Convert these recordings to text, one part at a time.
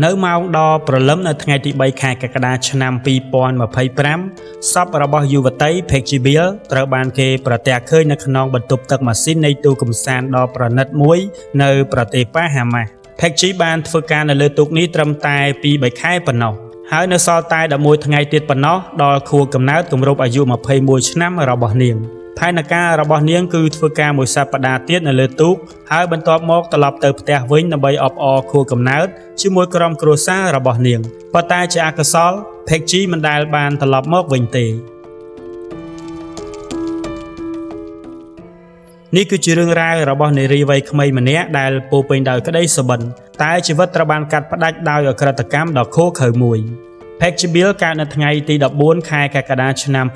នៅម៉ោងដល់ព្រលឹមនៅថ្ងៃទី3ខែកក្កដាឆ្នាំ2025សពរបស់យុវតី Peggy Bill ត្រូវបានគេប្រទះឃើញនៅក្នុងបន្ទប់ទឹកម៉ាស៊ីននៃទូកកម្សាន្តដ៏ប្រណិតមួយនៅប្រទេសបាហាម៉ាស់ Peggy បានធ្វើការនៅលើទូកនេះត្រឹមតែ2-3ខែប៉ុណ្ណោះហើយនៅសល់តែ11ថ្ងៃទៀតប៉ុណ្ណោះដល់ខួបកំណើតគម្រប់អាយុ21ឆ្នាំរបស់នាងផែនការរបស់នាងគឺធ្វើការមួយសប្តាហ៍ទៀតនៅលើទូកហើយបន្ទាប់មកត្រឡប់ទៅផ្ទះវិញដើម្បីអបអរខួបកំណើតជាមួយក្រុមគ្រួសាររបស់នាងប៉ុន្តែជាអកុសល Peggy មិនដែលបានត្រឡប់មកវិញទេនេះគឺជារឿងរ៉ាវរបស់នារីវ័យក្មេងម្នាក់ដែលពោរពេញដោយក្តីសុបិនតែជីវិតត្រូវបានកាត់ផ្តាច់ដោយអក្រិតកម្មដ៏ឃោរឃៅមួយ Peggy Bill កើតនៅថ្ងៃទី14ខែកក្កដាឆ្នាំ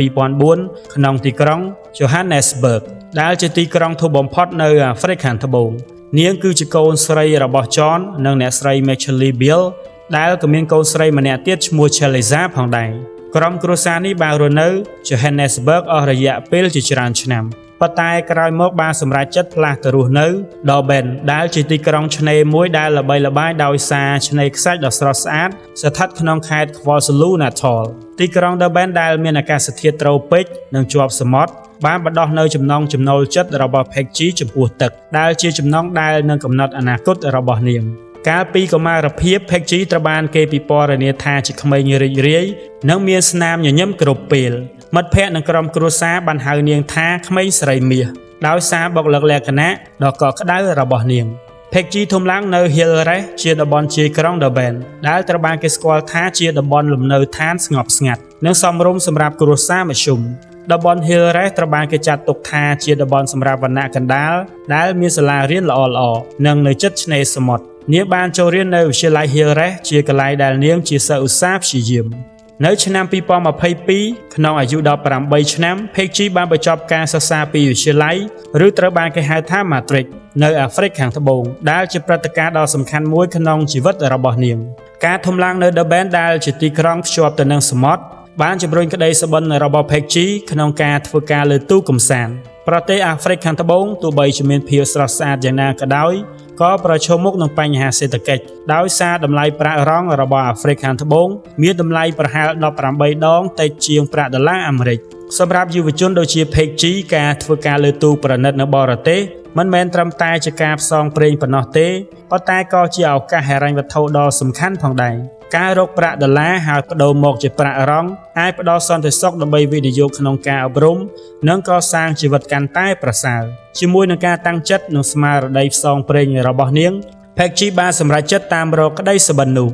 2004ក្នុងទីក្រុង Johannesburg ដែលជាទីក្រុងធំបំផុតនៅអាហ្វ្រិកខាងត្បូងនាងគឺជាកូនស្រីរបស់ John និងអ្នកស្រី Michelle Bill ដែលក៏មានកូនស្រីម្នាក់ទៀតឈ្មោះ Chalisa ផងដែរក្រុមគ្រួសារនេះបានរស់នៅ Johannesburg អស់រយៈពេលជាច្រើនឆ្នាំប៉ុន្តែក្រោយមកបានសម្រេចចិត្តផ្លាស់ទៅរស់នៅ Durban ដែលជាទីក្រុងឆ្នេរមួយដែលល្បីល្បាញដោយសារឆ្នេរខ្សាច់ដ៏ស្រស់ស្អាតស្ថិតក្នុងខេត្ត KwaZulu-Natal ទីក្រុង Durban ដែលមានអាកាសធាតុត្រូពិកនិងជាប់សមុទ្របានបណ្ដោះនៅចំណង់ចំណូលចិត្តរបស់ Peggy ចំពោះទឹកដែលជាចំណង់ដែលនឹងកំណត់អនាគតរបស់នាងកាលពីកុមារភាព Peggy ត្រូវបានគេពិពណ៌នាថាជាក្មេងរីករាយនិងមានស្នាមញញឹមគ្រប់ពេលមិត្តភ័ក្តិនិងក្រុមគ្រួសារបានហៅនាងថាក្មេងស្រីមាសដោយសារបុគ្គលិកលក្ខណៈដ៏កក់ក្ដៅរបស់នាង Peggy ធំឡើងនៅ Hillrest ជាតំបន់ជាយក្រុង Durban ដែលត្រូវបានគេស្គាល់ថាជាតំបន់លំនៅឋានស្ងប់ស្ងាត់និងសមរម្យសម្រាប់គ្រួសារមធ្យមតំបន់ Hillrest ត្រូវបានគេចាត់ទុកថាជាតំបន់សម្រាប់វណ្ណៈកណ្ដាលដែលមានសាលារៀនល្អៗនិងនៅជិតឆ្នេរសមុទ្រនាងបានចូលរៀននៅវិទ្យាល័យ Hillrest ជាកន្លែងដែលនាងជាសិស្សឧស្សាហ៍ព្យាយាមនៅឆ្នាំ2022ក្នុងអាយុ18ឆ្នាំ Peggy បានបញ្ចប់ការសិក្សាពីវិទ្យាល័យឬត្រូវបានគេហៅថា Matric នៅអាហ្វ្រិកខាងត្បូងដែលជាព្រឹត្តិការណ៍ដ៏សំខាន់មួយក្នុងជីវិតរបស់នាងការធំឡើងនៅ Durban ដែលជាទីក្រុងភ្ជាប់ទៅនឹងសមុទ្របានជំរុញក្តីសុបិនរបស់ Peggy ក្នុងការធ្វើការលើទូកកម្សាន្តប្រទេសអាហ្វ្រិកខាងត្បូងទោះបីជាមានភាពស្រស់ស្អាតយ៉ាងណាក៏ដោយក៏ប្រឈមមុខនឹងបញ្ហាសេដ្ឋកិច្ចដោយសារតម្លៃប្រាក់រងរបស់អាហ្វ្រិកខាងត្បូងមានតម្លៃប្រហែល18ដងតិចជាងប្រាក់ដុល្លារអាមេរិកសម្រាប់យុវជនដូចជា Peggy ការធ្វើការលើទូកប្រណិតនៅបរទេសមិនមែនត្រឹមតែជាការផ្សងព្រេងប៉ុណ្ណោះទេប៉ុន្តែក៏ជាឱកាសហិរញ្ញវត្ថុដ៏សំខាន់ផងដែរការរកប្រាក់ដុល្លារហើយប្ដូរមកជាប្រាក់រងអាចផ្ដល់សន្តិសុខដើម្បីវិនិយោគក្នុងការអប់រំនិងកសាងជីវិតកាន់តែប្រសើរជាមួយនឹងការតាំងចិត្តនិងស្មារតីផ្សងព្រេងរបស់នាង Peggy បានសម្រេចចិត្តតាមរកក្តីសុបិននោះ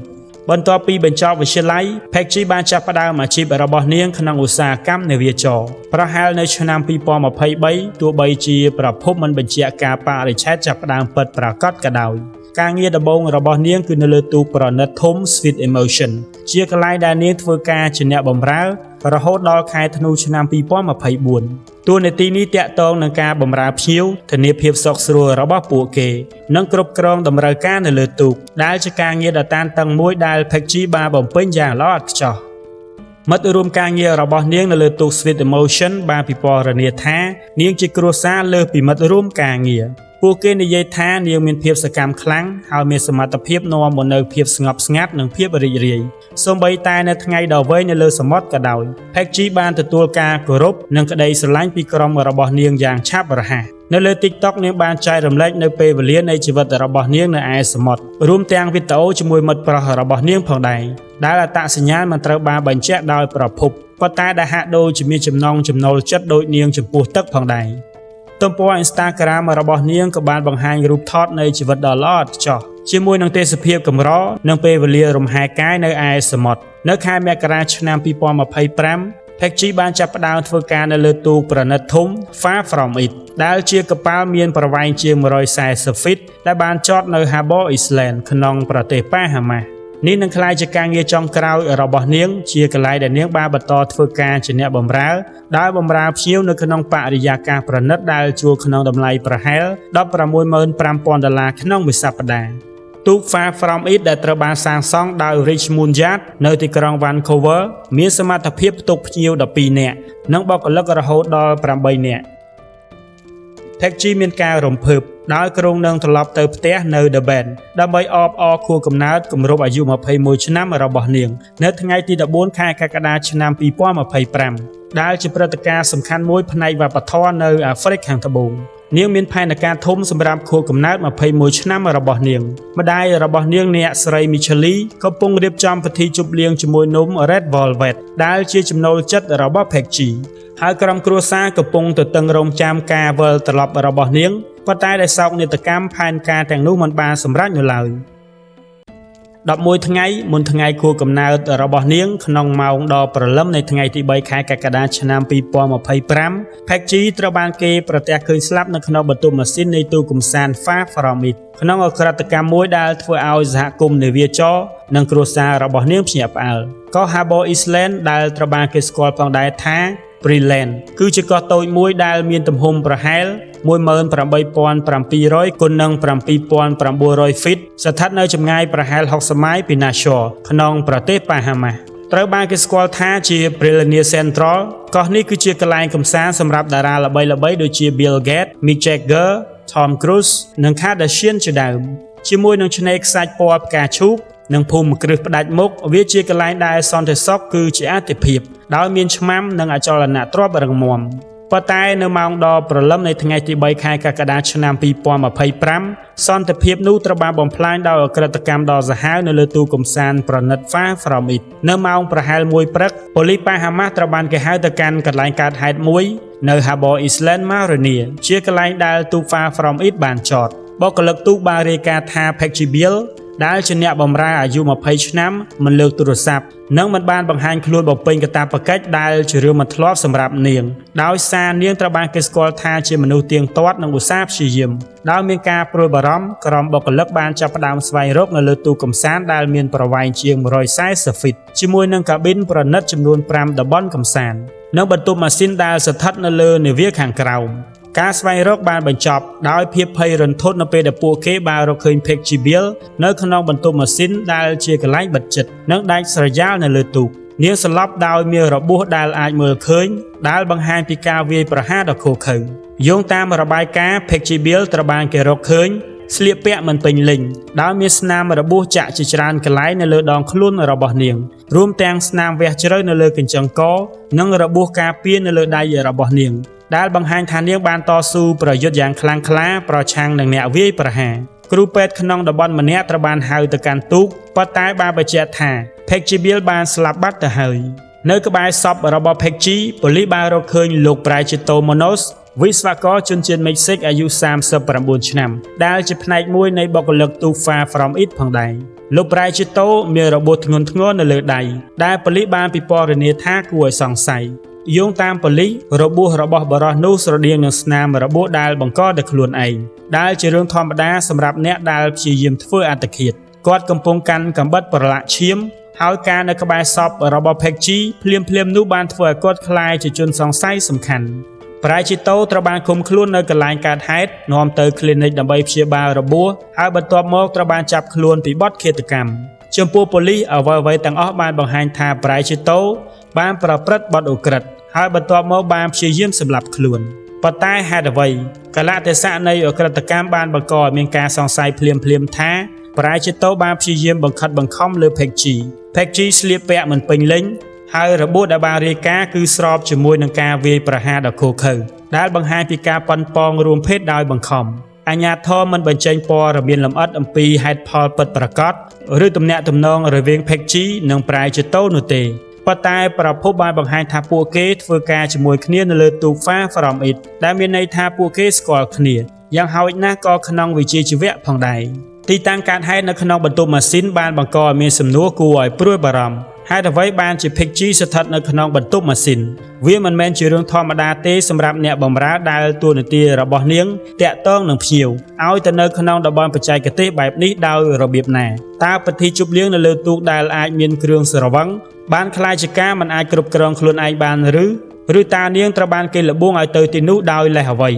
បន្ទាប់ពីបញ្ចប់វិទ្យាល័យ Peggy បានចាប់ផ្ដើមអាជីពរបស់នាងក្នុងឧស្សាហកម្មនាវាចរប្រហែលនៅឆ្នាំ2023ទោះបីជាប្រភពមិនបញ្ជាក់ការបរិច្ឆេទចាប់ផ្ដើមពិតប្រាកដក៏ដោយការងារដំបូងរបស់នាងគឺនៅលើទូកប្រណិតធំ Sweet Emotion ជាកន្លែងដែលនាងធ្វើការជាអ្នកបម្រើរហូតដល់ខែធ្នូឆ្នាំ2024តួនាទីនេះតាក់ទងនឹងការបម្រើភ្ញៀវធានាភាពសុខស្រួលរបស់ពួកគេនិងគ្រប់គ្រងតម្រូវការនៅលើទូកដែលជាការងារដ៏តានតឹងមួយដែល Peggy បានបំពេញយ៉ាងល្អឥតខ្ចោះមិត្តរួមការងាររបស់នាងនៅលើទូក Sweet Emotion បានពិពណ៌នាថានាងជាគ្រួសារលើសពីមិត្តរួមការងារពួកគេនិយាយថានាងមានភាពសកម្មខ្លាំងហើយមានសមត្ថភាពនាំមកនូវភាពស្ងប់ស្ងាត់និងភាពរីករាយសូម្បីតែនៅថ្ងៃដ៏វែងនៅលើសមុទ្រក៏ដោយ Peggy បានទទួលការគោរពនិងក្តីស្រឡាញ់ពីក្រុមរបស់នាងយ៉ាងឆាប់រហ័សនៅលើ TikTok នាងបានចែករំលែកនៅពេលវេលានៃជីវិតរបស់នាងនៅឯសមុទ្ររួមទាំងវីដេអូជាមួយមិត្តប្រុសរបស់នាងផងដែរដែលអត្តសញ្ញាណមិនត្រូវបានបញ្ជាក់ដោយប្រភពប៉ុន្តែដែលហាក់ដូចជាមានចំណងចំណូលចិត្តដូចនាងចំពោះទឹកផងដែរទំព័រ Instagram របស់នាងក៏បានបង្ហាញរូបថតនៃជីវិតដ៏ល្អឥតខ្ចោះជាមួយនឹងទេសភាពកម្រនិងពេលវេលារំហែកាយនៅឯសមុទ្រនៅខែមករាឆ្នាំ2025 Peggy បានចាប់ផ្ដើមធ្វើការនៅលើទូកប្រណិតធំ Far From It ដែលជាកប៉ាល់មានប្រវែងជាង140 feet ដែលបានចតនៅ Harbour Island ក្នុងប្រទេសបាហាម៉ាស់នេះនឹងក្លាយជាការងារចុងក្រោយរបស់នាងជាកន្លែងដែលនាងបានបន្តធ្វើការជាអ្នកបម្រើដោយបម្រើភ្ញៀវនៅក្នុងបរិយាកាសប្រណិតដែលជួលក្នុងតម្លៃប្រហែល$165,000ក្នុងមួយសប្តាហ៍ទូក Far From It ដែលត្រូវបានសាងសង់ដោយ Richmond Yacht នៅទីក្រុង Vancouver មានសមត្ថភាពផ្ទុកភ្ញៀវ12នាក់និងបុគ្គលិករហូតដល់8នាក់ Peggy មានការរំភើបដោយគ្រងនឹងត្រឡប់ទៅផ្ទះនៅ Durban ដើម្បីអបអរខួបកំណើតគម្រប់អាយុ21ឆ្នាំរបស់នាងនៅថ្ងៃទី14ខែកក្កដាឆ្នាំ2025ដែលជាព្រឹត្តិការណ៍សំខាន់មួយផ្នែកវប្បធម៌នៅអាហ្វ្រិកខាងត្បូងនាងមានផែនការធំសម្រាប់ខួបកំណើត21ឆ្នាំរបស់នាងម្ដាយរបស់នាងអ្នកស្រី Michelle កំពុងរៀបចំពិធីជប់លៀងជាមួយនំ Red Velvet ដែលជាចំណូលចិត្តរបស់ Peggy ហើយក្រុមគ្រួសារកំពុងទទឹងរង់ចាំការវិលត្រឡប់របស់នាងប៉ុន្តែដែលសោកនាដកម្មផែនការទាំងនោះមិនបានសម្រេចនៅឡើយ11ថ្ងៃមុនថ្ងៃខួបកំណើតរបស់នាងក្នុងម៉ោងដ៏ព្រលឹមនៃថ្ងៃទី3ខែកក្កដាឆ្នាំ2025 Peggy ត្រូវបានគេប្រទះឃើញស្លាប់នៅក្នុងបន្ទប់ម៉ាស៊ីននៃទូកំសាន្ត Far From It ក្នុងអក្រិតកម្មមួយដែលធ្វើឲ្យសហគមន៍នាវាចរនិងគ្រួសាររបស់នាងភ្ញាក់ផ្អើលក៏ Harbour Island ដែលត្រូវបានគេស្គាល់ផងដែរថា Brilliant គឺជាកោះតូចមួយដែលមានទំហំប្រហែល 18,700 គុណនឹង 7,900 feet ស្ថិតនៅចម្ងាយប្រហែល60ម៉ាយពី Nassau ក្នុងប្រទេសបាហាម៉ាស់ត្រូវបានគេស្គាល់ថាជា Brilliant Central កោះនេះគឺជាកន្លែងកម្សាន្តសម្រាប់តារាល្បីៗដូចជា Bill Gates, Mick Jagger, Tom Cruise និង Kardashian ជាដើមជាមួយនឹងឆ្នេរខ្សាច់ពណ៌ផ្កាឈូកនិងភូមិគ្រឹះផ្ដាច់មុខវាជាកន្លែងដែលសន្តិសុខគឺជាអាទិភាពដោយមានឆ្មាំនិងអចលនទ្រព្យរឹងមាំប៉ុន្តែនៅម៉ោងដ៏ព្រលឹមនៃថ្ងៃទី3ខែកក្កដាឆ្នាំ2025សន្តិភាពនោះត្រូវបានបំផ្លាញដោយអក្រិតកម្មដ៏សាហាវនៅលើទូកំសាន្តប្រណិត Far From It នៅម៉ោងប្រហែល1ព្រឹកប៉ូលីសបាហាម៉ាស់ត្រូវបានគេហៅទៅកាន់កន្លែងកើតហេតុមួយនៅ Harbour Island Marina ជាកន្លែងដែលទូ Far From It បានចតបុគ្គលិកទូកបានរាយការណ៍ថា Peggy Bill ដែលជាអ្នកបម្រើអាយុ20ឆ្នាំមិនលើកទូរស័ព្ទនិងមិនបានបង្ហាញខ្លួនបំពេញកាតព្វកិច្ចដែលជារឿងមិនធ្លាប់សម្រាប់នាងដោយសារនាងត្រូវបានគេស្គាល់ថាជាមនុស្សទៀងទាត់និងឧស្សាហ៍ព្យាយាមដោយមានការព្រួយបារម្ភក្រុមបុគ្គលិកបានចាប់ផ្ដើមស្វែងរកនៅលើទូកំសាន្តដែលមានប្រវែងជាង140 feet ជាមួយនឹងកាប៊ីនប្រណិតចំនួន5តំបន់កំសាន្តនិងបន្ទប់ម៉ាស៊ីនដែលស្ថិតនៅលើនាវាខាងក្រោមការស្វែងរកបានបញ្ចប់ដោយភាពភ័យរន្ធត់នៅពេលដែលពួកគេបានរកឃើញ Peggy Bill នៅក្នុងបន្ទប់ម៉ាស៊ីនដែលជាកន្លែងបិទជិតនិងដាច់ស្រយាលនៅលើទូកនាងស្លាប់ដោយមានរបួសដែលអាចមើលឃើញដែលបង្ហាញពីការវាយប្រហារដ៏ឃោរឃៅយោងតាមរបាយការណ៍ Peggy Bill ត្រូវបានគេរកឃើញស្លៀកពាក់មិនពេញលេញដោយមានស្នាមរបួសចាក់ជាច្រើនកន្លែងនៅលើដងខ្លួនរបស់នាងរួមទាំងស្នាមវះជ្រៅនៅលើកញ្ចឹងកនិងរបួសការពារនៅលើដៃរបស់នាងដែលបង្ហាញថានាងបានតស៊ូប្រយុទ្ធយ៉ាងខ្លាំងក្លាប្រឆាំងនឹងអ្នកវាយប្រហារគ្រូពេទ្យក្នុងតំបន់ម្នាក់ត្រូវបានហៅទៅកាន់ទូកប៉ុន្តែបានបញ្ជាក់ថា Peggy Bill បានស្លាប់បាត់ទៅហើយនៅក្បែរសពរបស់ Peggy ប៉ូលីសបានរកឃើញលោក Braychito Munoz វិស្វករជនជាតិមិចស៊ិកអាយុ39ឆ្នាំដែលជាផ្នែកមួយនៃបុគ្គលិកទូក Far From It ផងដែរលោក Braychito មានរបួសធ្ងន់ធ្ងរនៅលើដៃដែលប៉ូលីសបានពិពណ៌នាថាគួរឲ្យសង្ស័យយោងតាមប៉ូលីសរបួសរបស់បរិសនោះស្រដៀងនឹងស្នាមរបួសដែលបង្កដោយខ្លួនឯងដែលជារឿងធម្មតាសម្រាប់អ្នកដែលព្យាយាមធ្វើអត្តឃាតគាត់កំពុងកាន់កាំបិតប្រឡាក់ឈាមហើយការនៅក្បែរសពរបស់ Peggy ភ្លាមនោះបានធ្វើឲ្យគាត់ក្លាយជាជនសង្ស័យសំខាន់Braychito ត្រូវបានឃុំខ្លួននៅកន្លែងកើតហេតុនាំទៅ clinic ដើម្បីព្យាបាលរបួសហើយបន្ទាប់មកត្រូវបានចាប់ខ្លួនពីបទឃាតកម្មចំពោះប៉ូលីសអ្វីៗទាំងអស់បានបង្ហាញថា Braychito បានប្រព្រឹត្តបទឧក្រិដ្ឋហើយបន្ទាប់មកបានព្យាយាមសម្លាប់ខ្លួនប៉ុន្តែហេតុអ្វីកលៈទេសៈនៃឧក្រិដ្ឋកម្មបានបង្កឲ្យមានការសង្ស័យភ្លាមថា Braychito បានព្យាយាមបង្ខិតបង្ខំលើ Peggy ស្លៀកពាក់មិនពេញលេញហើយរបួសដែលបានរាយការណ៍គឺស្របជាមួយនឹងការវាយប្រហារដ៏ឃោរឃៅដែលបង្ហាញពីការប៉ុនប៉ងរួមភេទដោយបង្ខំអាជ្ញាធរមិនបញ្ចេញព័ត៌មានលម្អិតអំពីហេតុផលពិតប្រាកដឬទំនាក់ទំនងរវាង Peggy និង Braychito នោះទេប៉ុន្តែប្រភពបានបង្ហាញថាពួកគេធ្វើការជាមួយគ្នានៅលើទូក Far From It ដែលមានន័យថាពួកគេស្គាល់គ្នាយ៉ាងហោចណាស់ក៏ក្នុងវិជ្ជាជីវៈផងដែរទីតាំងកើតហេតុនៅក្នុងបន្ទប់ម៉ាស៊ីនបានបង្កឲ្យមានសំណួរគួរឲ្យព្រួយបារម្ភហេតុអ្វីបានជា Peggy ស្ថិតនៅក្នុងបន្ទប់ម៉ាស៊ីនវាមិនមែនជារឿងធម្មតាទេសម្រាប់អ្នកបម្រើដែលតួនាទីរបស់នាងតាក់ទងនឹងភ្ញៀវឲ្យទៅនៅក្នុងតំបន់បច្ចេកទេសបែបនេះដោយរបៀបណាតើពិធីជប់លៀងនៅលើទូកដែលអាចមានគ្រឿងស្រវឹងបានខ្លាចជាការមិនអាចគ្រប់គ្រងខ្លួនឯងបានឬតានាងត្រូវបានគេលបួងឲ្យទៅទីនោះដោយលេសអ្វី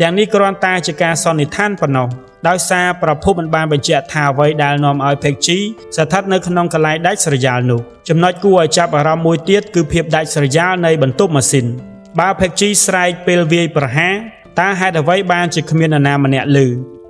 ទាំងនេះគ្រាន់តែជាការសន្និដ្ឋានប៉ុណ្ណោះដោយសារប្រភពមិនបានបញ្ជាក់ថាអ្វីដែលនាំឲ្យ Peggy ស្ថិតនៅក្នុងកន្លែងដាច់ស្រយាលនោះចំណុចគួរឲ្យចាប់អារម្មណ៍មួយទៀតគឺភាពដាច់ស្រយាលនៃបន្ទប់ម៉ាស៊ីនបើ Peggy ស្រែកពេលវាយប្រហារ តាហេតុអ្វីបានជាគ្មាននរណាម្នាក់ឮ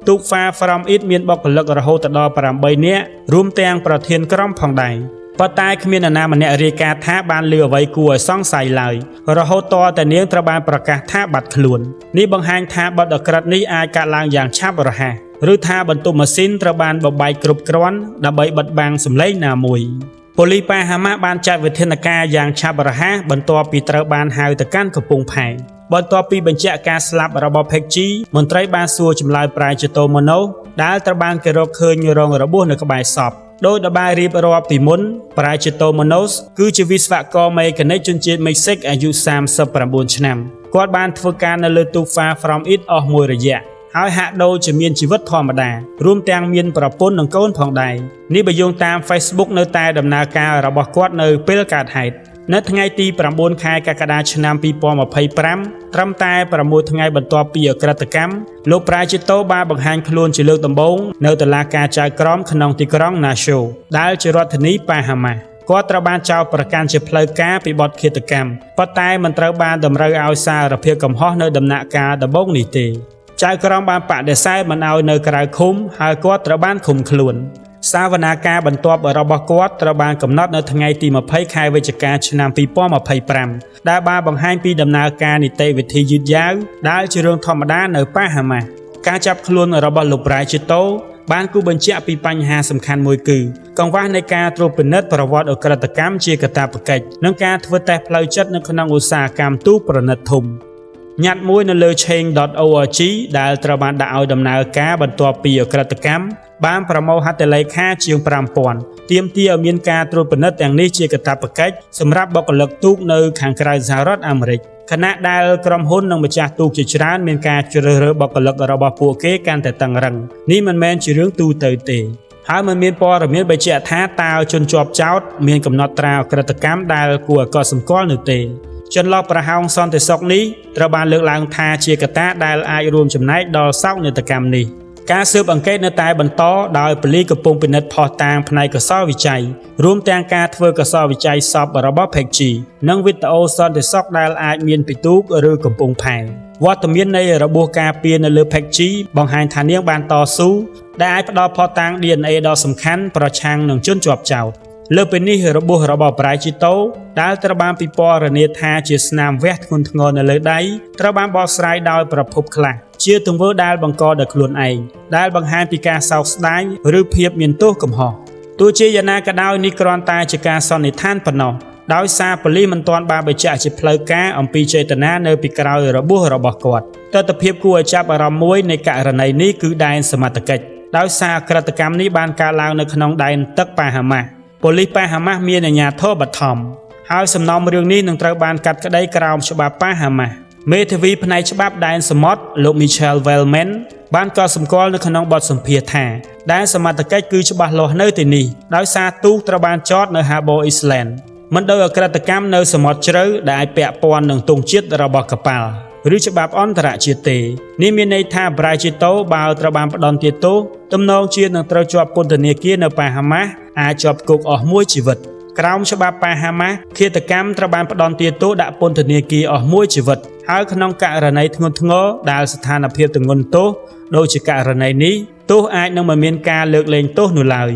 ទូក Far From It មានបុគ្គលិករហូតដល់8នាក់រួមទាំងប្រធានក្រុមផងដែរប៉ុន្តែគ្មាននរណាម្នាក់រាយការណ៍ថាបានឮអ្វីគួរឲ្យសង្ស័យឡើយរហូតតតែនាងត្រូវបានប្រកាសថាបាត់ខ្លួននេះបង្ហាញថាបទអក្រិតនេះអាចកើតឡើងយ៉ាងឆាប់រហ័សឬថាបន្ទប់ម៉ាស៊ីនត្រូវបានបបែកគ្រប់គ្រាន់ដើម្បីបិទបាំងសម្លេងណាមួយប៉ូលីសប៉ាហាម៉ាស់បានចាត់វិធានការយ៉ាងឆាប់រហ័សបន្ទាប់ពីត្រូវបានហៅទៅកាន់កំពង់ផែបន្ទាប់ពីបញ្ជាក់ការស្លាប់របស់ Peggy មន្ត្រីបានសួរចម្លើយប្រាជិតូម៉ូណូដែលត្រូវបានគេរកឃើញរងរបួសនៅក្បែរសពដោយដែលបានរៀបរាប់ពីមុនប្រាជិតូម៉ូណូសគឺជាវិស្វករមេកានិកជនជាតិមិចស៊ិកអាយុ39ឆ្នាំគាត់បានធ្វើការនៅលើទូក Far From It អស់មួយរយៈហើយហាក់ដូចជាមានជីវិតធម្មតារួមទាំងមានប្រពន្ធនិងកូនផងដែរនេះបើយោងតាម Facebook នៅតែដំណើរការរបស់គាត់នៅពេលកើតហេតុនៅថ្ងៃទី9ខែកក្កដាឆ្នាំ2025ត្រឹមតែ6ថ្ងៃបន្ទាប់ពីអក្រិតកម្មលោកប្រាជិតូបានបង្ហាញខ្លួនជាលើកដំបូងនៅតុលាការចៅក្រមក្នុងទីក្រុង Nassau ដែលជារដ្ឋធានីប៉ាហាម៉ាស់គាត់ត្រូវបានចោទប្រកាន់ជាផ្លូវការពីបទឃាតកម្មប៉ុន្តែមិនត្រូវបានតម្រូវឲ្យសារភាពកំហុសនៅដំណាក់កាលដំបូងនេះទេចៅក្រមបានបដិសេធមិនឲ្យនៅក្រៅឃុំហើយគាត់ត្រូវបានឃុំខ្លួនសាវនាការបន្ទាប់របស់គាត់ត្រូវបានកំណត់នៅថ្ងៃទី20ខែវិច្ឆិកាឆ្នាំ2025ដែលបានបង្ហាញពីដំណើរការនីតិវិធីយឺតយ៉ាវដែលជារឿងធម្មតានៅប៉ាហាម៉ាស់ការចាប់ខ្លួនរបស់លោកប្រាជិតូបានគូបញ្ជាក់ពីបញ្ហាសំខាន់មួយគឺកង្វះនៃការត្រួតពិនិត្យប្រវត្តិអក្រិតកម្មជាកាតព្វកិច្ចនិងការធ្វើតេស្តផ្លូវចិត្តនៅក្នុងឧស្សាហកម្មទូកប្រណិតធំញត្តិមួយនៅលើ chain.org ដែលត្រូវបានដាក់ឲ្យដំណើរការបន្ទាប់ពីអក្រិតកម្មបានប្រមូលហត្ថលេខាជាង 5000 ទាមទារឲ្យមានការត្រួតពិនិត្យទាំងនេះជាកាតព្វកិច្ចសម្រាប់បុគ្គលិកទូកនៅខាងក្រៅសហរដ្ឋអាមេរិកខណៈដែលក្រុមហ៊ុននិងម្ចាស់ទូកជាច្រើនមានការជ្រើសរើសបុគ្គលិករបស់ពួកគេកាន់តែតឹងរឹងនេះមិនមែនជារឿងទូទៅទេហើយមិនមានព័ត៌មានបញ្ជាក់ថាតើជនជាប់ចោទមានកំណត់ត្រាអក្រិតកម្មដែលគួរឲ្យកត់សម្គាល់នោះទេចន្លោះប្រហោងសន្តិសុខនេះត្រូវបានលើកឡើងថាជាកត្តាដែលអាចរួមចំណែកដល់សោកនាដកម្មនេះការស៊ើបអង្កេតនៅតែបន្តដោយប៉ូលីសកំពុងពិនិត្យភស្តុតាងផ្នែកកសលវិច័យរួមទាំងការធ្វើកសលវិច័យសពរបស់ Peggy និងវីដេអូសន្តិសុខដែលអាចមានពីទូកឬកំពង់ផែវត្តមាននៃរបួសការពារនៅលើ Peggy បង្ហាញថានាងបានតស៊ូដែលអាចផ្ដល់ភស្តុតាង DNA ដ៏សំខាន់ប្រឆាំងនឹងជនជាប់ចោទលើពីនេះរបួសរបស់ប្រាជិតូដែលត្រូវបានពិពណ៌នាថាជាស្នាមវះធ្ងន់ធ្ងរនៅលើដៃត្រូវបានបកស្រាយដោយប្រភពខ្លះជាទង្វើដែលបង្កដោយខ្លួនឯងដែលបង្ហាញពីការសោកស្ដាយឬភាពមានទោសកំហុសទោះជាយ៉ាងណាក៏ដោយនេះគ្រាន់តែជាការសន្និដ្ឋានប៉ុណ្ណោះដោយសារប៉ូលីសមិនទាន់បានបញ្ជាក់ជាផ្លូវការអំពីចេតនានៅពីក្រោយរបួសរបស់គាត់ទស្សនវិជ្ជាគួរឲ្យចាប់អារម្មណ៍មួយនៃករណីនេះគឺដែនសមត្ថកិច្ចដោយសារអក្រិតកម្មនេះបានកើតឡើងនៅក្នុងដែនទឹកប៉ាហាម៉ាស់ប៉ូលីសប៉ាហាម៉ាស់មានអាជ្ញាធរបឋមហើយសំណុំរឿងនេះនឹងត្រូវបានកាត់ក្តីក្រោមច្បាប់ប៉ាហាម៉ាស់មេធាវីផ្នែកច្បាប់ដែនសមុទ្រលោក Michel Wellman បានកត់សម្គាល់នៅក្នុងបទសម្ភាសន៍ថាដែនសមត្ថកិច្ចគឺច្បាស់លាស់នៅទីនេះដោយសារទូកត្រូវបានចតនៅ Harbour Island មិនដោយអក្រិតកម្មនៅសមុទ្រជ្រៅដែលអាចពាក់ព័ន្ធនឹងទង់ជាតិរបស់កប៉ាល់ឬច្បាប់អន្តរជាតិទេនេះមានន័យថាប្រាជិតូបើត្រូវបានផ្ដន្ទាទោសទំនងជានឹងត្រូវជាប់ពន្ធនាគារនៅប៉ាហាម៉ាស់អាចជាប់គុកអស់មួយជីវិតក្រោមច្បាប់ប៉ាហាម៉ាស់ឃាតកម្មត្រូវបានផ្ដន្ទាទោសដាក់ពន្ធនាគារអស់មួយជីវិតហើយក្នុងករណីធ្ងន់ធ្ងរដែលស្ថានភាពធ្ងន់ទោសដូចជាករណីនេះទោសអាចនឹងមិនមានការលើកលែងទោសនោះឡើយ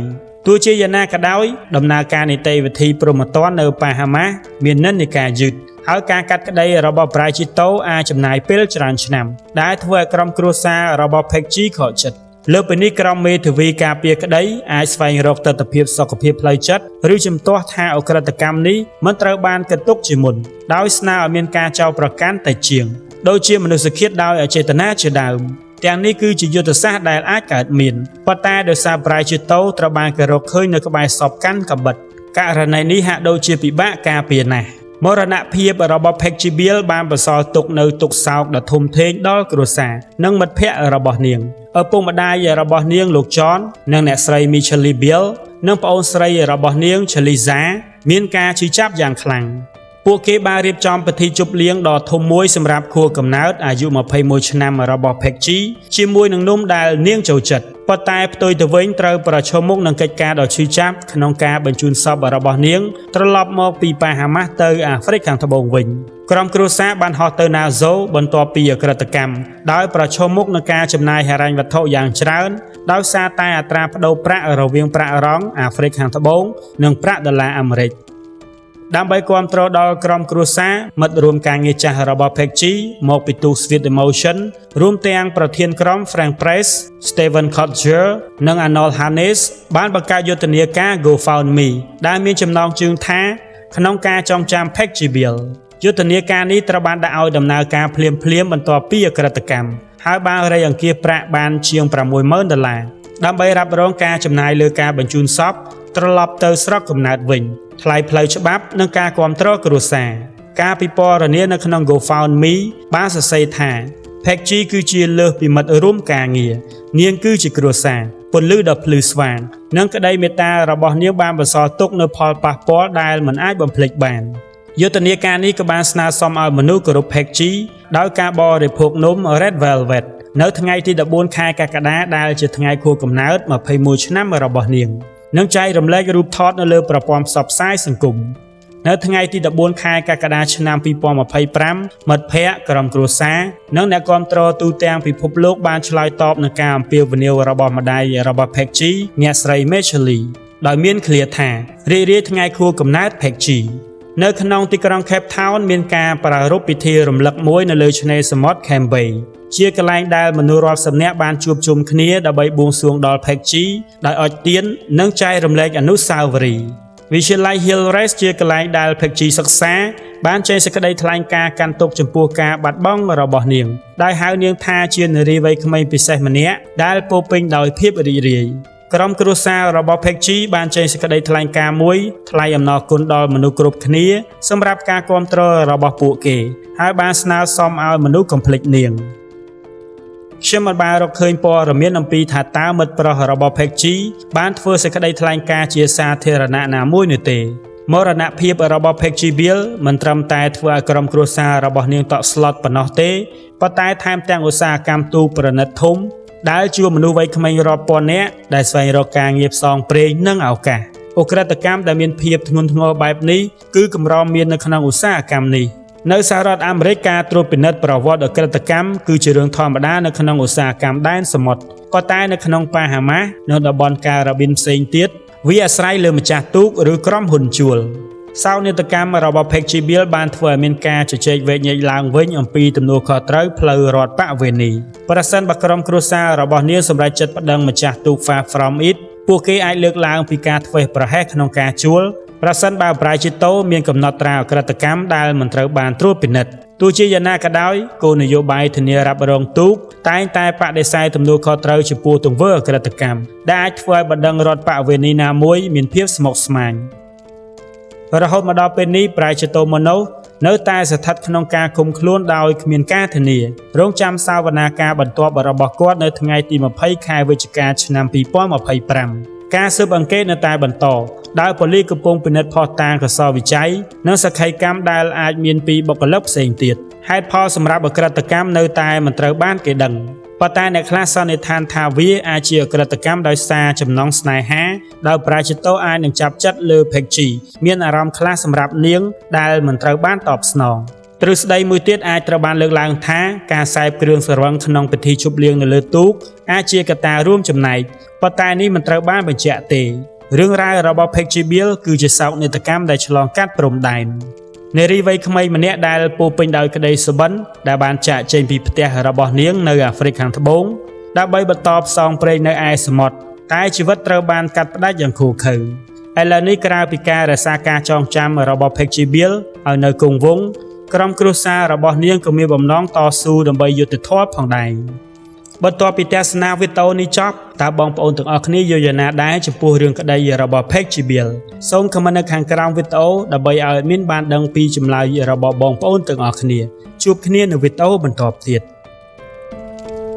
ទោះជាយ៉ាងណាក៏ដោយដំណើរការនីតិវិធីព្រហ្មទណ្ឌនៅប៉ាហាម៉ាស់មាននិន្នាការយឺតហើយការកាត់ក្តីរបស់ប្រាជិតូអាចចំណាយពេលច្រើនឆ្នាំដែលធ្វើឲ្យក្រុមគ្រួសាររបស់ Peggy ខកចិត្តលើពីនេះក្រុមមេធាវីការពារក្តីអាចស្វែងរកទិដ្ឋភាពសុខភាពផ្លូវចិត្តឬជំទាស់ថាអក្រិតកម្មនេះមិនត្រូវបានគិតទុកជាមុនដោយស្នើឲ្យមានការចោទប្រកាន់តែជាងដូចជាមនុស្សឃាតដោយអចេតនាជាដើមទាំងនេះគឺជាយុទ្ធសាស្ត្រដែលអាចកើតមានប៉ុន្តែដោយសារប្រាជិតូត្រូវបានគេរកឃើញនៅក្បែរសពកាន់កាំបិតករណីនេះហាក់ដូចជាពិបាកការពារណាស់មរណភាពរបស់ Peggy Beale បានបន្សល់ទុកនៅទុក្ខសោកដ៏ធំធេងដល់គ្រួសារនិងមិត្តភ័ក្តិរបស់នាងឪពុកម្ដាយរបស់នាងលោក John និងអ្នកស្រី Michelle Beale និងប្អូនស្រីរបស់នាង Chaliza មានការឈឺចាប់យ៉ាងខ្លាំងពួកគេបានរៀបចំពិធីជប់លៀងដ៏ធំមួយសម្រាប់ខួបកំណើតអាយុ21ឆ្នាំរបស់ Peggy ជាមួយនឹងនំដែលនាងចូលចិត្តប៉ុន្តែផ្ទុយទៅវិញត្រូវប្រឈមមុខនឹងកិច្ចការដ៏ឈឺចាប់ក្នុងការបញ្ជូនសពរបស់នាងត្រឡប់មកពីប៉ាហាម៉ាស់ទៅអាហ្វ្រិកខាងត្បូងវិញ ក្រុមគ្រួសារបានហោះទៅណាហ្សូបន្ទាប់ពីអក្រិតកម្មដោយប្រឈមមុខនឹងការចំណាយហិរញ្ញវត្ថុយ៉ាងច្រើនដោយសារតែអត្រាប្តូរប្រាក់រវាងប្រាក់រងអាហ្វ្រិកខាងត្បូងនិងប្រាក់ដុល្លារអាមេរិកដើម្បីគាំទ្រដល់ក្រុមគ្រួសារមិត្តរួមការងារចាស់របស់ Peggy មកពីទូ Sweet Emotion រួមទាំងប្រធានក្រុម Frank Press, Steven Kotzer និង Arnold Hannes បានបង្កើតយុទ្ធនាការ GoFundMe ដែលមានចំណងជើងថាក្នុងការចងចាំ Peggy Bill យុទ្ធនាការនេះត្រូវបានដាក់ឲ្យដំណើរការភ្លាមៗបន្ទាប់ពីអក្រិតកម្មហើយបានរៃអង្គាសប្រាក់បានជាង$60,000ដើម្បីរ៉ាប់រងការចំណាយលើការបញ្ជូនសពត្រឡប់ទៅស្រុកកំណើតវិញថ្លៃផ្លូវច្បាប់និងការគាំទ្រគ្រួសារការពិពណ៌នានៅក្នុង GoFundMe បានសរសេរថា Peggy គឺជាលើសពីមិត្តរួមការងារនាងគឺជាគ្រួសារពន្លឺដ៏ភ្លឺស្វាងនិងក្តីមេត្តារបស់នាងបានបន្សល់ទុកនូវផលប៉ះពាល់ដែលមិនអាចបំភ្លេចបានយុទ្ធនាការនេះក៏បានស្នើសុំឲ្យមនុស្សគោរព Peggy ដោយការបរិភោគនំ Red Velvet នៅថ្ងៃទី14ខែកក្កដាដែលជាថ្ងៃខួបកំណើត21ឆ្នាំរបស់នាងនិងចែករំលែករូបថតនៅលើប្រព័ន្ធផ្សព្វផ្សាយសង្គមនៅថ្ងៃទី14ខែកក្កដាឆ្នាំ2025មិត្តភ័ក្តិក្រុមគ្រួសារនិងអ្នកគាំទ្រទូទាំងពិភពលោកបានឆ្លើយតបនឹងការអំពាវនាវរបស់ម្ដាយរបស់ Peggy អ្នកស្រី Michelle ដោយមានឃ្លាថារីករាយថ្ងៃខួបកំណើត Peggy នៅក្នុងទីក្រុង Cape Town មានការប្រារព្ធពិធីរំលឹកមួយនៅលើឆ្នេរសមុទ្រ Camp Bay ជាកន្លែងដែលមនុស្សរាប់សិបនាក់បានជួបជុំគ្នាដើម្បីបួងសួងដល់ Peggy ដោយអុជទៀននិងចែករំលែកអនុស្សាវរីយ៍វិទ្យាល័យ Hillcrest ជាកន្លែងដែល Peggy សិក្សាបានចេញសេចក្តីថ្លែងការណ៍កាន់ទុក្ខចំពោះការបាត់បង់របស់នាងដោយហៅនាងថាជានារីវ័យក្មេងពិសេសម្នាក់ដែលពោរពេញដោយភាពរីករាយក្រុមគ្រួសាររបស់ Peggy បានចេញសេចក្តីថ្លែងការណ៍មួយថ្លែងអំណរគុណដល់មនុស្សគ្រប់គ្នាសម្រាប់ការគាំទ្ររបស់ពួកគេហើយបានស្នើសុំឲ្យមនុស្សកុំភ្លេចនាងខ្ញុំមិនបានរកឃើញព័ត៌មានអំពីថាតើមិត្តប្រុសរបស់ Peggy បានធ្វើសេចក្តីថ្លែងការណ៍ជាសាធារណៈណាមួយនោះទេមរណភាពរបស់ Peggy Bill មិនត្រឹមតែធ្វើឲ្យក្រុមគ្រួសាររបស់នាងតក់ស្លុតប៉ុណ្ណោះទេប៉ុន្តែថែមទាំងឧស្សាហកម្មទូប្រណិតធំដែលជួបមនុស្សវ័យក្មេងរាប់ពាន់នាក់ដែលស្វែងរកការងារផ្សងព្រេងនិងឱកាសឧក្រិដ្ឋកម្មដែលមានភាពធ្ងន់ធ្ងរបែបនេះគឺកម្រមាននៅក្នុងឧស្សាហកម្មនេះនៅសហរដ្ឋអាមេរិកការត្រួតពិនិត្យប្រវត្តិអក្រិតកម្មគឺជារឿងធម្មតានៅក្នុងឧស្សាហកម្មដែនសមុទ្រក៏តែនៅក្នុងបាហាម៉ាសនិងតំបន់ការ៉ាប៊ីនផ្សេងទៀតវាអាស្រ័យលើម្ចាស់ទូកឬក្រុមហ៊ុនជួលសោកនាដកម្មរបស់ Peggy Bill បានធ្វើឲ្យមានការជជែកវែកញែកឡើងវិញអំពីទំនួលខុសត្រូវផ្លូវរដ្ឋបវេនីប្រសិនបើក្រុមគ្រួសាររបស់នាងសម្រេចចិត្តប្តឹងម្ចាស់ទូក Far From It ពួកគេអាចលើកឡើងពីការធ្វេសប្រហែសក្នុងការជួលប្រសិនបើប្រាជិតោមានកំណត់ត្រាអក្រិតកម្មដែលមិនត្រូវបានត្រួតពិនិត្យទោះជាយ៉ាងណាក៏ដោយគោលនយោបាយធានារ៉ាប់រងទូកតែងតែបដិសេធទំនួលខុសត្រូវចំពោះទង្វើអក្រិតកម្មដែលអាចធ្វើឲ្យបណ្ដឹងរដ្ឋបវេនីណាមួយមានភាពស្មុគស្មាញរហូតមកដល់ពេលនេះប្រាជិតោម៉ូណូនៅតែស្ថិតក្នុងការឃុំខ្លួនដោយគ្មានការធានារងចាំសាវនាការបន្ទាប់របស់គាត់នៅថ្ងៃទី20ខែវិច្ឆិកាឆ្នាំ2025ការស៊ើបអង្កេតនៅតែបន្តដោយប៉ូលីសកំពុងពិនិត្យភស្តុតាងកសោវិច័យនិងសក្ខីកម្មដែលអាចមានពីបុគ្គលិកផ្សេងទៀតហេតុផលសម្រាប់អក្រិតកម្មនៅតែមិនត្រូវបានគេដឹងប៉ុន្តែអ្នកខ្លះសន្និដ្ឋានថាវាអាចជាអក្រិតកម្មដោយសារចំណងស្នេហាដោយប្រាជិតោអាចនឹងចាប់ចិត្តលើ Peggy មានអារម្មណ៍ខ្លះសម្រាប់នាងដែលមិនត្រូវបានតបស្នងទ្រឹស្ដីមួយទៀតអាចត្រូវបានលើកឡើងថាការសេពគ្រឿងស្រវឹងក្នុងពិធីជប់លៀងនៅលើទូកអាចជាកត្តារួមចំណែកប៉ុន្តែនេះមិនត្រូវបានបញ្ជាក់ទេរឿងរ៉ាវរបស់ Peggy Bill គឺជាសោកនាដកម្មដែលឆ្លងកាត់ព្រំដែននារីវ័យក្មេងម្នាក់ដែលពោរពេញដោយក្តីសុបិនដែលបានចាកចេញពីផ្ទះរបស់នាងនៅអាហ្វ្រិកខាងត្បូងដើម្បីបន្តផ្សងព្រេងនៅឯសមុទ្រតែជីវិតត្រូវបានកាត់ផ្តាច់យ៉ាងឃោរឃៅឥឡូវនេះក្រៅពីការរក្សាការចងចាំរបស់ Peggy Bill ឲ្យនៅគង់វង្សក្រុមគ្រួសាររបស់នាងក៏មានបំណងតស៊ូដើម្បីយុត្តិធម៌ផងដែរបន្ទាប់ពីទស្សនាវីដេអូនេះចប់តើបងប្អូនទាំងអស់គ្នាយល់យ៉ាងណាដែរចំពោះរឿងក្តីរបស់ Peggy Bill សូមខមមិននៅខាងក្រោមវីដេអូដើម្បីឲ្យadminបានដឹងពីចម្លើយរបស់បងប្អូនទាំងអស់គ្នាជួបគ្នានៅវីដេអូបន្តទៀត